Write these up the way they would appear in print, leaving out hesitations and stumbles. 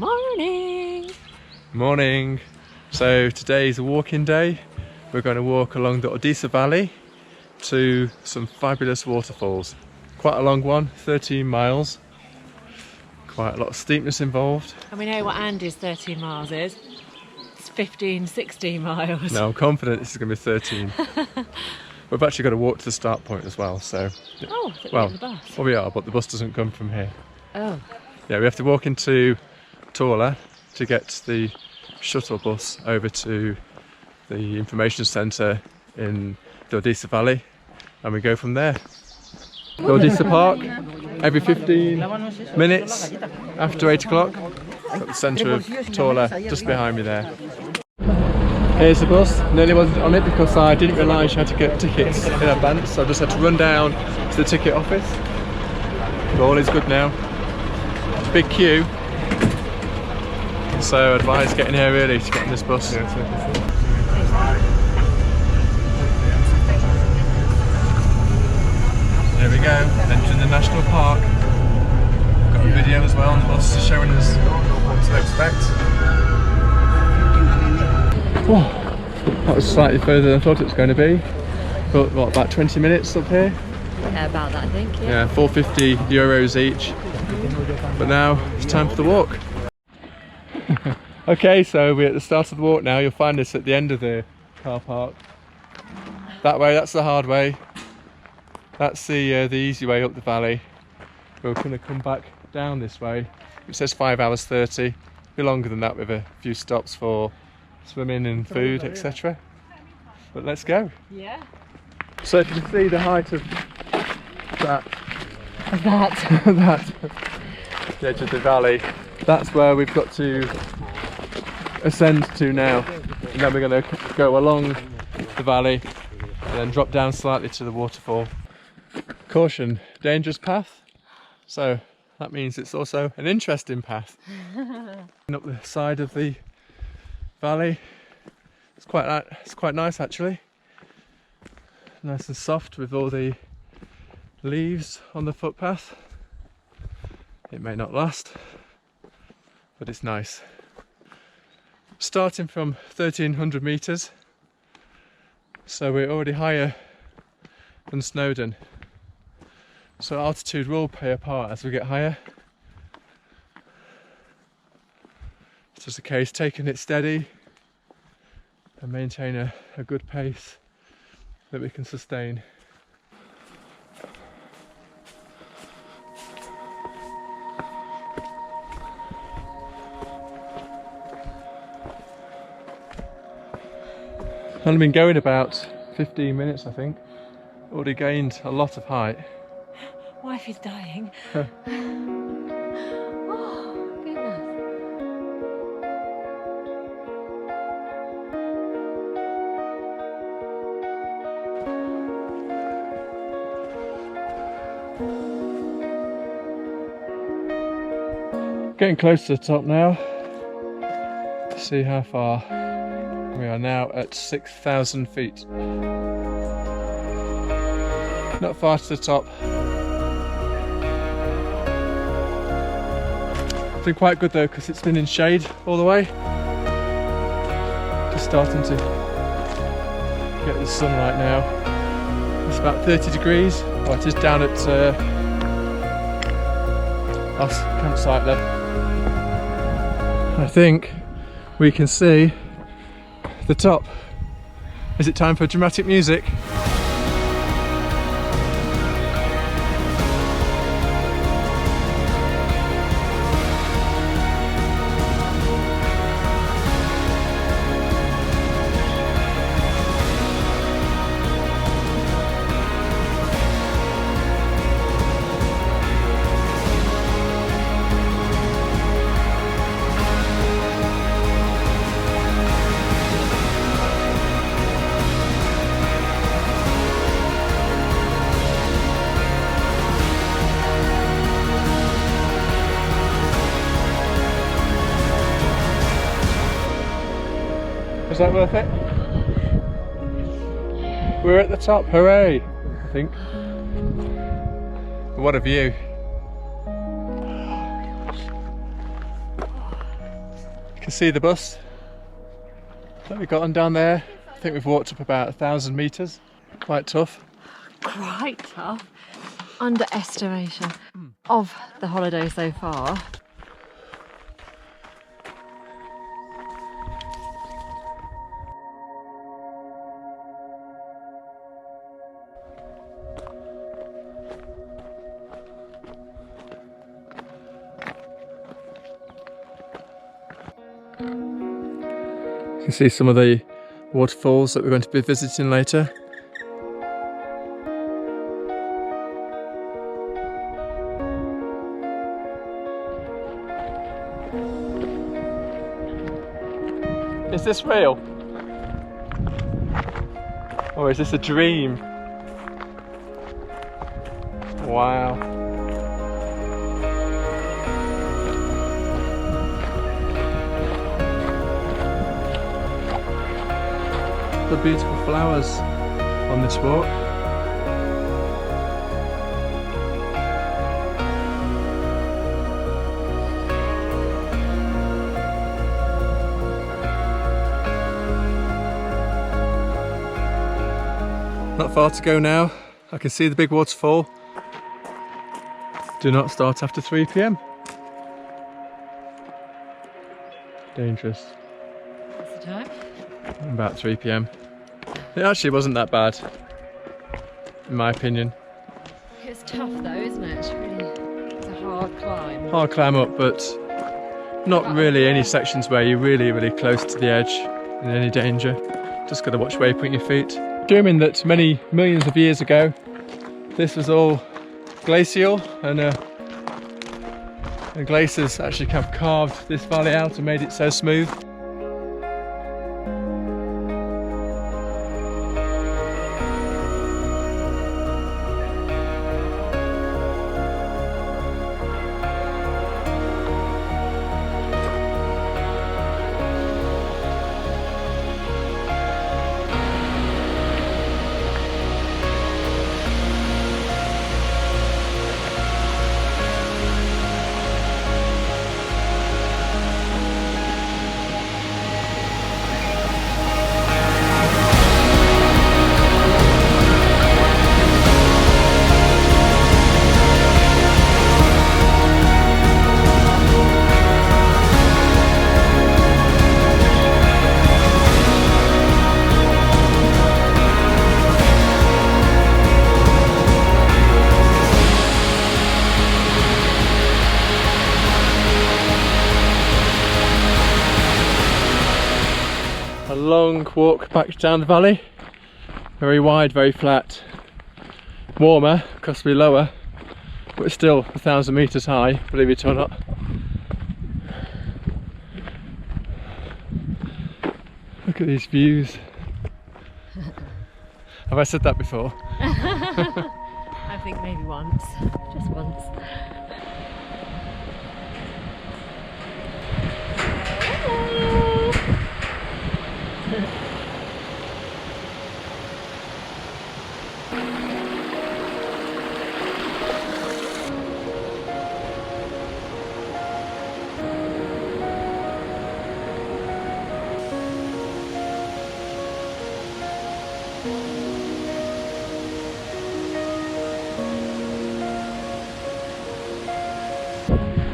Morning! Morning! So today's a walking day. We're going to walk along the Ordesa Valley to some fabulous waterfalls. Quite a long one, 13 miles. Quite a lot of steepness involved. And we know what Andy's 13 miles is. It's 15, 16 miles. No, I'm confident this is going to be 13. We've actually got to walk to the start point as well, so... Oh, I thought well, we were the bus. Well, we are, but the bus doesn't come from here. Oh. Yeah, we have to walk into Torla to get the shuttle bus over to the information centre in the Ordesa Valley, and we go from there. The Ordesa Park, every 15 minutes after 8 o'clock, at the centre of Torla, just behind me there. Here's the bus. Nearly wasn't on it because I didn't realise you had to get tickets in advance, so I just had to run down to the ticket office. But all is good now. It's a big queue, so I advise getting here early to get on this bus. There we go, entering the national park. Got a video as well on the bus showing us what to expect. Oh, that was slightly further than I thought it was going to be. But what, about 20 minutes up here? Yeah, about that I think, yeah. Yeah, 450 euros each. But now it's time for the walk. Okay, so we're at the start of the walk now. You'll find us at the end of the car park. That way, that's the hard way. That's the easy way up the valley. We're going to come back down this way. It says 5 hours 30. A bit longer than that with a few stops for swimming and food, etc. But let's go. Yeah. So if you can see the height of that, the edge of the valley, that's where we've got to ascend to now. And then we're going to go along the valley and then drop down slightly to the waterfall. Caution, dangerous path. So that means it's also an interesting path. Up the side of the valley, it's quite nice actually. Nice and soft with all the leaves on the footpath. It may not last, but it's nice. Starting from 1300 meters, so we're already higher than Snowdon. So altitude will play a part as we get higher. It's just a case taking it steady and maintain a good pace that we can sustain. I've only been going about 15 minutes, I think. Already gained a lot of height. Wife is dying. Oh, goodness. Getting close to the top now. See how far. We are now at 6,000 feet. Not far to the top. It's been quite good though because it's been in shade all the way. Just starting to get the sunlight now. It's about 30 degrees. Oh, it is down at our campsite level. I think we can see the top. Is it time for dramatic music? Was that worth it? We're at the top, hooray! I think. What a view. You can see the bus that we got on down there. I think we've walked up about 1,000 metres. Quite tough. Quite tough. Underestimation of the holiday so far. You can see some of the waterfalls that we're going to be visiting later. Is this real? Or is this a dream? Wow. The beautiful flowers on this walk. Not far to go now. I can see the big waterfall. Do not start after 3 p.m. Dangerous. What's the time? About 3 p.m. It actually wasn't that bad, in my opinion. It's tough though, isn't it? It's a hard climb. Hard climb up, but not really any sections where you're really close to the edge in any danger. Just got to watch where you put your feet. Assuming that many millions of years ago this was all glacial and glaciers actually have carved this valley out and made it so smooth. A long walk back down the valley, very wide, very flat, warmer, possibly lower, but still 1,000 metres high, believe it or not. Look at these views. Have I said that before? I think maybe once, just once.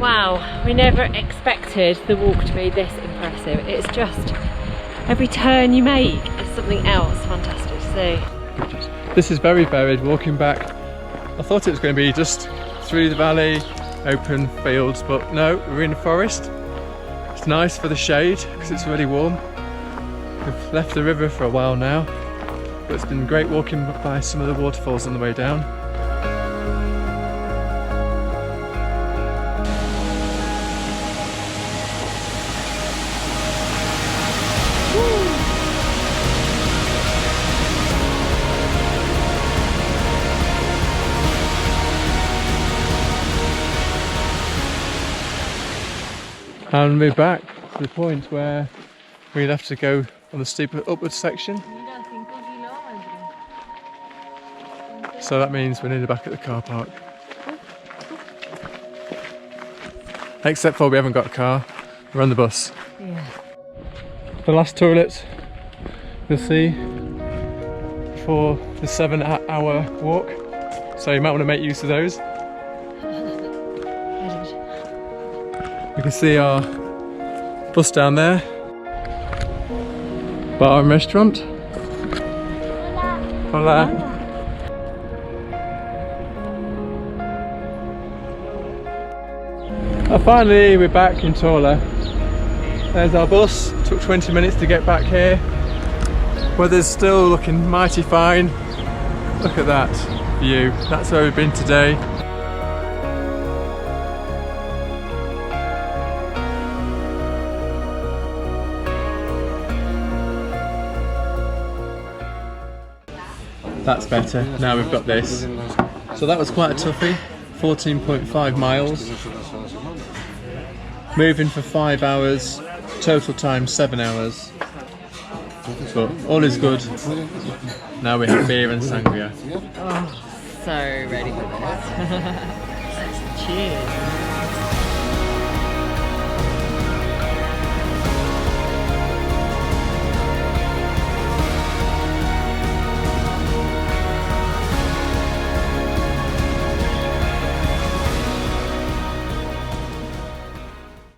Wow, we never expected the walk to be this impressive. It's just every turn you make is something else fantastic to see. This is very varied walking back. I thought it was going to be just through the valley, open fields, but no, we're in the forest. It's nice for the shade because it's really warm. We've left the river for a while now, but it's been great walking by some of the waterfalls on the way down. And we're back to the point where we'd have to go on the steeper upward section. So that means we're nearly back at the car park. Except for we haven't got a car, we're on the bus. Yeah. the last toilet you'll see for the 7-hour walk, so you might want to make use of those. You can see our bus down there, bar and restaurant. Hola. Finally we're back in Torla. There's our bus. Took 20 minutes to get back here. Weather's still looking mighty fine. Look at that view. That's where we've been today. That's better. Now we've got this. So that was quite a toughie. 14.5 miles. Moving for 5 hours. Total time 7 hours. But all is good. Now we have beer and sangria. Oh, so ready for this. Cheers.